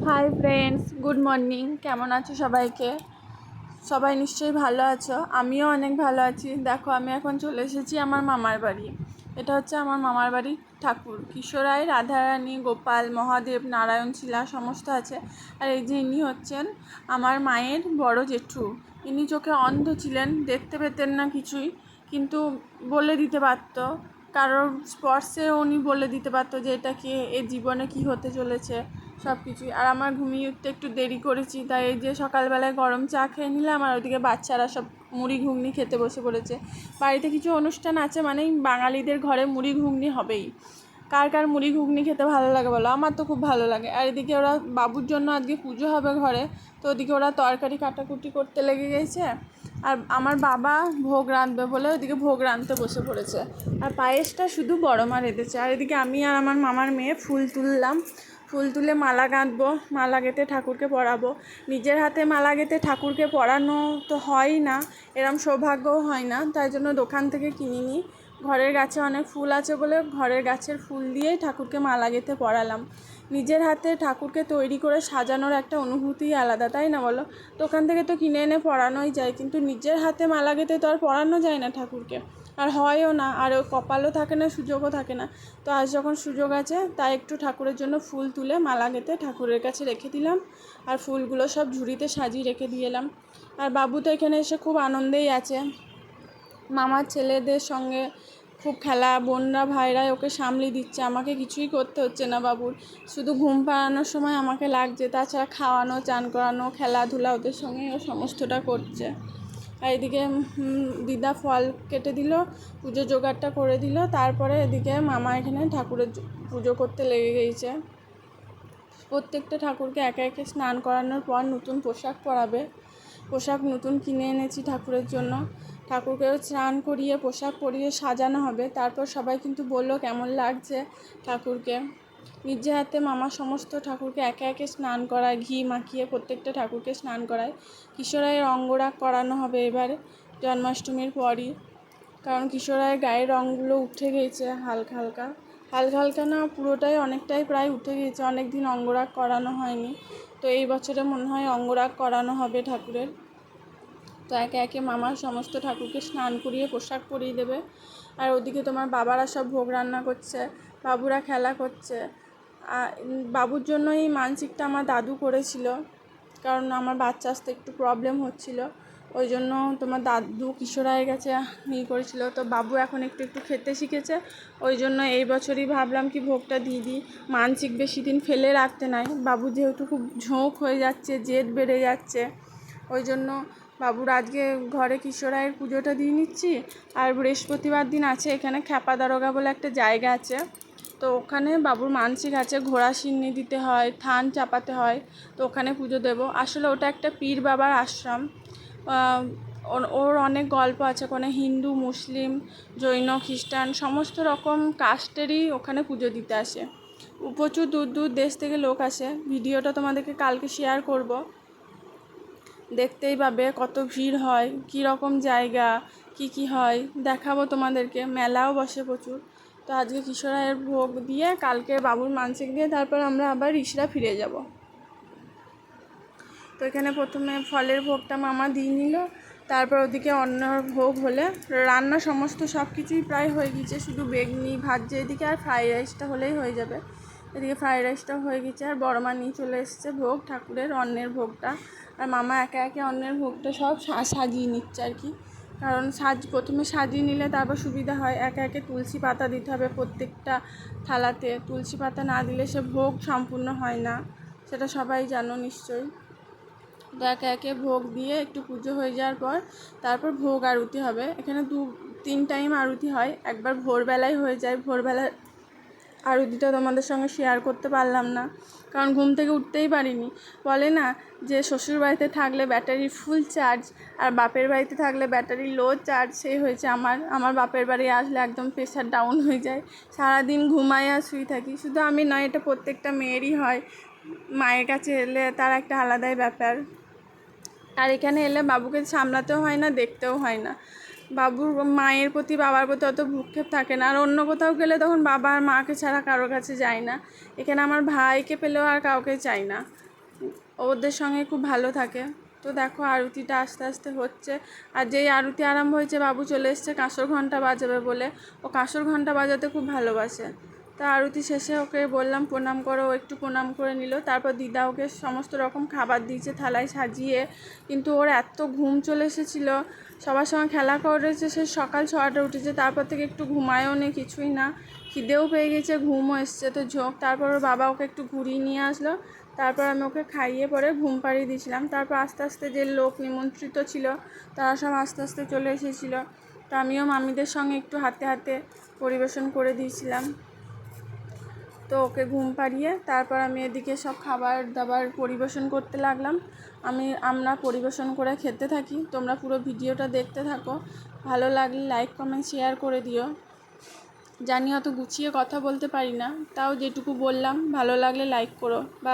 Hi friends, good morning. কেমন আছো সবাইকে? সবাই নিশ্চয়ই ভালো আছো, আমিও অনেক ভালো আছি। দেখো, আমি এখন চলে এসেছি আমার মামার বাড়ি। এটা হচ্ছে আমার মামার বাড়ির ঠাকুর। কিশোরাই, রাধারানী, গোপাল, মহাদেব, নারায়ণ, শিলা সমস্ত আছে। আর এই যে ইনি হচ্ছেন আমার মায়ের বড় জেঠু। ইনি চোখে অন্ধ ছিলেন, দেখতে পেতেন না কিছুই, কিন্তু বলে দিতে পারতো, কারোর স্পর্শে উনি বলে দিতে পারতো যে এটা কি, এর জীবনে কি হতে চলেছে সব কিছুই। আর আমার ঘুমিয়ে উঠতে একটু দেরি করেছি, তাই এই যে সকালবেলায় গরম চা খেয়ে নিলাম, আর ওইদিকে বাচ্চারা সব মুড়ি ঘুগনি খেতে বসে পড়েছে। বাড়িতে কিছু অনুষ্ঠান আছে মানেই বাঙালিদের ঘরে মুড়ি ঘুগনি হবেই। কার কার মুড়ি ঘুগনি খেতে ভালো লাগে বলো? আমার তো খুব ভালো লাগে। আর এদিকে ওরা বাবুর জন্য আজকে পুজো হবে ঘরে, তো ওদিকে ওরা তরকারি কাটাকুটি করতে লেগে গেছে। আর আমার বাবা ভোগ রাঁধবে বলে ওদিকে ভোগ রাঁধতে বসে পড়েছে। আর পায়েসটা শুধু বড় মা রেঁধেছে। আর এদিকে আমি আর আমার মামার মেয়ে ফুল তুললাম। ফুল তুলে মালা গাঁথবো, মালা গেঁথে ঠাকুরকে পরাবো। নিজের হাতে মালা গেঁথে ঠাকুরকে পরানো তো হয় না, এরম সৌভাগ্যও হয় না, তাই জন্য দোকান থেকে কিনে নিই। ঘরের গাছে অনেক ফুল আছে বলে ঘরের গাছের ফুল দিয়েই ঠাকুরকে মালা গেঁথে পরালাম। নিজের হাতে ঠাকুরকে তৈরি করে সাজানোর একটা অনুভূতিই আলাদা, তাই না বলো? দোকান থেকে তো কিনে এনে পরানোই যায়, কিন্তু নিজের হাতে মালা গেঁথে তো আর পরানো যায় না ঠাকুরকে, আর হয়ও না, আর কপালও থাকে না, সুযোগও থাকে না। তো আজ যখন সুযোগ আছে, তাই একটু ঠাকুরের জন্য ফুল তুলে মালা গেঁথে ঠাকুরের কাছে রেখে দিলাম। আর ফুলগুলো সব ঝুড়িতে সাজিয়ে রেখে দিয়ে এলাম। আর বাবু তো এখানে এসে খুব আনন্দেই আছে। মামার ছেলেদের সঙ্গে খুব খেলা, বোনরা ভাইরা ওকে সামলে দিচ্ছে, আমাকে কিছুই করতে হচ্ছে না বাবুর। শুধু ঘুম পাড়ানোর সময় আমাকে লাগছে, তাছাড়া খাওয়ানো, চান করানো, খেলাধুলা ওদের সঙ্গে ও সমস্তটা করছে। আর এদিকে দিদা ফল কেটে দিল, পুজো জোগাড়টা করে দিল। তারপরে এদিকে মামা এখানে ঠাকুরের পুজো করতে লেগে গিয়েছে। প্রত্যেকটা ঠাকুরকে একে একে স্নান করানোর পর নতুন পোশাক পরাবে। পোশাক নতুন কিনে এনেছি ঠাকুরের জন্য। ঠাকুরকেও স্নান করিয়ে পোশাক পরিয়ে সাজানো হবে। তারপর সবাই কিন্তু বললো কেমন লাগছে ঠাকুরকে। নিজে হাতে মামা সমস্ত ঠাকুরকে একে একে স্নান করায়, ঘি মাখিয়ে প্রত্যেকটা ঠাকুরকে স্নান করায়। কিশোরাইয়ের অঙ্গরাগ করানো হবে এবারে জন্মাষ্টমীর পরই, কারণ কিশোরাইয়ের গায়ের রঙগুলো উঠে গিয়েছে হালকা হালকা। হালকা হালকা না, পুরোটাই অনেকটাই প্রায় উঠে গিয়েছে, অনেক দিন অঙ্গরাগ করানো হয়নি। তো এই বছরে মনে হয় অঙ্গরাগ করানো হবে ঠাকুরের। তো একে একে মামার সমস্ত ঠাকুরকে স্নান করিয়ে পোশাক পরিয়ে দেবে। আর ওদিকে তোমার বাবারা সব ভোগ রান্না করছে, বাবুরা খেলা করছে। বাবুর জন্য এই মানসিকটা আমার দাদু করেছিল, কারণ আমার বাচ্চা আসতে একটু প্রবলেম হচ্ছিল, ওই জন্য তোমার দাদু কিশোরাইয়ের কাছে করেছিল। তো বাবু এখন একটু একটু খেতে শিখেছে, ওই জন্য এই বছরই ভাবলাম কি ভোগটা দিয়ে দিই। মানসিক বেশি দিন ফেলে রাখতে নাই, বাবু যেহেতু খুব ঝোঁক হয়ে যাচ্ছে, জেদ বেড়ে যাচ্ছে, ওই জন্য বাবুর আজকে ঘরে কিশোরাইয়ের পুজোটা দিয়ে নিচ্ছি। আর বৃহস্পতিবার দিন আছে এখানে খ্যাপা দারোগা বলে একটা জায়গা আছে, তো ওখানে বাবুর মানসিক আছে, ঘোড়া সিন্নি দিতে হয়, থান চাপাতে হয়, তো ওখানে পুজো দেবো। আসলে ওটা একটা পীর বাবার আশ্রম। ওর অনেক গল্প আছে, ওখানে হিন্দু, মুসলিম, জৈন, খ্রিস্টান সমস্ত রকম কাস্টেরই ওখানে পুজো দিতে আসে। প্রচুর দূর দূর দেশ থেকে লোক আসে। ভিডিওটা তোমাদেরকে কালকে শেয়ার করব, দেখতেই পাবে কত ভিড় হয়, কী রকম জায়গা, কি হয় দেখাবো তোমাদেরকে। মেলাও বসে প্রচুর। তো আজকে কিশোরাইয়ের ভোগ দিয়ে কালকে বাবুর মানসিক দিয়ে তারপর আমরা আবার রিসরা ফিরে যাব। তো এখানে প্রথমে ফলের ভোগটা মামা দিয়ে নিল, তারপর ওদিকে অন্যর ভোগ হলে রান্না সমস্ত সব কিছুই প্রায় হয়ে গেছে, শুধু বেগনি ভাজছে এদিকে, আর ফ্রাইড রাইসটা হলেই হয়ে যাবে। এদিকে ফ্রাইড রাইসটাও হয়ে গেছে, আর বড় মা নিয়ে চলে এসছে ভোগ, ঠাকুরের অন্নের ভোগটা। আর মামা একে একে অন্নের ভোগটা সব সাজিয়ে নিচ্ছে আর কি, কারণ প্রথমে সাজিয়ে নিলে তারপর সুবিধা হয়। একে একে তুলসী পাতা দিতে হবে প্রত্যেকটা থালাতে, তুলসী পাতা না দিলে সে ভোগ সম্পূর্ণ হয় না, সেটা সবাই জানো নিশ্চয়ই। তো একে একে ভোগ দিয়ে একটু পুজো হয়ে যাওয়ার পর তারপর ভোগ আরতি হবে। এখানে 2-3 টাইম আরতি হয়, একবার ভোরবেলায় হয়ে যায়। ভোরবেলার আরতিটা তোমাদের সঙ্গে শেয়ার করতে পারলাম না, কারণ ঘুম থেকে উঠতেই পারিনি। বলে না যে শ্বশুর বাড়িতে থাকলে ব্যাটারি ফুল চার্জ, আর বাপের বাড়িতে থাকলে ব্যাটারি লো চার্জ, সেই হয়েছে আমার বাপের বাড়ি আসলে একদম প্রেশার ডাউন হয়ে যায়, সারাদিন ঘুমাই আর শুয়ে থাকি। শুধু আমি নয়, এটা প্রত্যেকটা মেয়েরই হয়। মায়ের কাছে এলে তার একটা আলাদাই ব্যাপার। আর এখানে এলে বাবুকে সামলাতেও হয় না, দেখতেও হয় না। বাবুর মায়ের প্রতি, বাবার প্রতি অত ভ্রুক্ষেপ থাকে না। আর অন্য কোথাও গেলে তখন বাবা আর মাকে ছাড়া কারোর কাছে যায় না। এখানে আমার ভাইকে পেলেও আর কাউকে চাই না, ওদের সঙ্গে খুব ভালো থাকে। তো দেখো আরতিটা আস্তে আস্তে হচ্ছে, আর যেই আরতি আরম্ভ হয়েছে বাবু চলে এসছে কাঁসর ঘণ্টা বাজাবে বলে। ও কাঁসর ঘণ্টা বাজাতে খুব ভালোবাসে। তা আরতি শেষে ওকে বললাম প্রণাম করো, ও একটু প্রণাম করে নিল। তারপর দিদা ওকে সমস্ত রকম খাবার দিয়েছে থালায় সাজিয়ে। কিন্তু ওর এত ঘুম চলে এসেছিলো, সবার সঙ্গে খেলা করেছে, সে সকাল 6টায় উঠেছে, তারপর থেকে একটু ঘুমায়ও নি কিছুই না, খিদেও পেয়ে গেছে, ঘুমও এসছে তো ঝোঁক। তারপর ওর বাবা ওকে একটু ঘুরিয়ে নিয়ে আসলো। তারপর আমি ওকে খাইয়ে পরে ঘুম পাড়িয়ে দিয়েছিলাম। তারপর আস্তে আস্তে যে লোক নিমন্ত্রিত ছিল তারা সব আস্তে আস্তে চলে এসেছিলো। তো আমিও মামিদের সঙ্গে একটু হাতে হাতে পরিবেশন করে দিয়েছিলাম। তো ওকে ঘুম পাড়িয়ে তারপর আমি এদিকে সব খাবার দাবার পরিবেশন করতে লাগলাম। আমরা পরিবেশন করে খেতে থাকি। তোমরা পুরো ভিডিওটা দেখতে থাকো। ভালো লাগলে লাইক কমেন্ট শেয়ার করে দিও। জানি অত গুছিয়ে কথা বলতে পারি না, তাও যেটুকু বললাম ভালো লাগলে লাইক করো বা